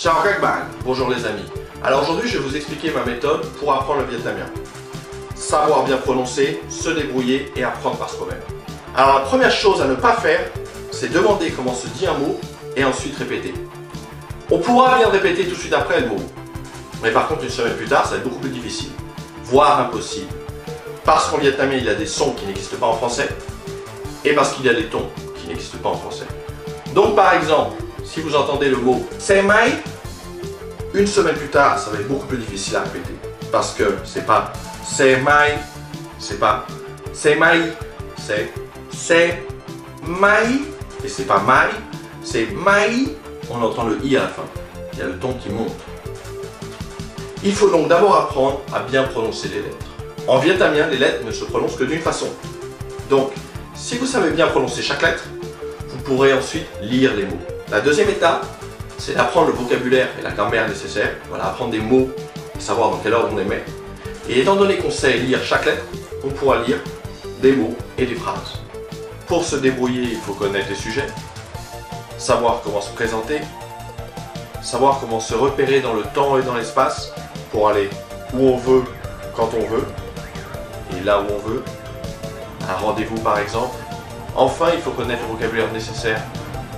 Ciao các bạn, bonjour les amis. Alors aujourd'hui je vais vous expliquer ma méthode pour apprendre le vietnamien. Savoir bien prononcer, se débrouiller et apprendre par soi-même. Alors la première chose à ne pas faire, c'est demander comment se dit un mot et ensuite répéter. On pourra bien répéter tout de suite après le mot. Mais par contre une semaine plus tard, ça va être beaucoup plus difficile, voire impossible. Parce qu'en vietnamien il y a des sons qui n'existent pas en français et parce qu'il y a des tons qui n'existent pas en français. Donc par exemple, si vous entendez le mot « c'est mai », une semaine plus tard, ça va être beaucoup plus difficile à répéter. Parce que c'est pas « c'est mai », c'est pas « c'est mai », c'est « mai », et c'est pas « mai », c'est « mai », on entend le « i » à la fin. Il y a le ton qui monte. Il faut donc d'abord apprendre à bien prononcer les lettres. En vietnamien, les lettres ne se prononcent que d'une façon. Donc, si vous savez bien prononcer chaque lettre, vous pourrez ensuite lire les mots. La deuxième étape, c'est d'apprendre le vocabulaire et la grammaire nécessaire. Voilà, apprendre des mots et savoir dans quel ordre on les met. Et étant donné qu'on sait lire chaque lettre, on pourra lire des mots et des phrases. Pour se débrouiller, il faut connaître les sujets, savoir comment se présenter, savoir comment se repérer dans le temps et dans l'espace pour aller où on veut, quand on veut, et là où on veut, un rendez-vous par exemple. Enfin, il faut connaître le vocabulaire nécessaire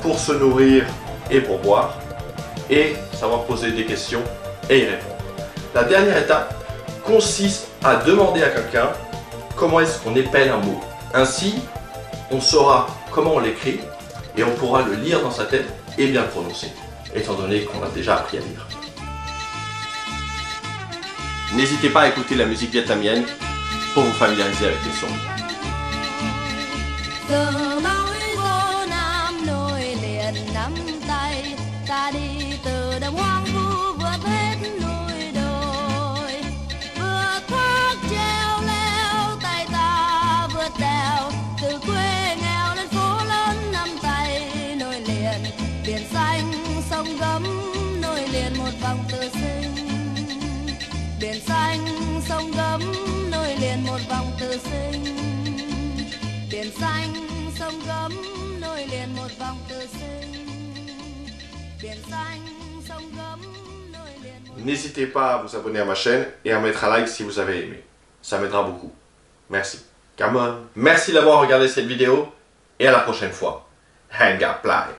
pour se nourrir et pour boire, et savoir poser des questions et y répondre. La dernière étape consiste à demander à quelqu'un comment est-ce qu'on épelle un mot. Ainsi, on saura comment on l'écrit et on pourra le lire dans sa tête et bien le prononcer, étant donné qu'on a déjà appris à lire. N'hésitez pas à écouter la musique vietnamienne pour vous familiariser avec les sons. Ta đi từ đồng hoang vu vượt hết núi đồi, vượt thác treo leo tay ta vượt đèo, từ quê nghèo lên phố lớn năm tay nối liền biển xanh sông gấm, nối liền một vòng tự sinh. Biển xanh sông gấm, nối liền một vòng tự sinh. Biển xanh sông gấm, nối liền một vòng tự sinh. N'hésitez pas à vous abonner à ma chaîne et à mettre un like si vous avez aimé. Ça m'aidera beaucoup. Merci. Come on. Merci d'avoir regardé cette vidéo et à la prochaine fois. Hang up, play.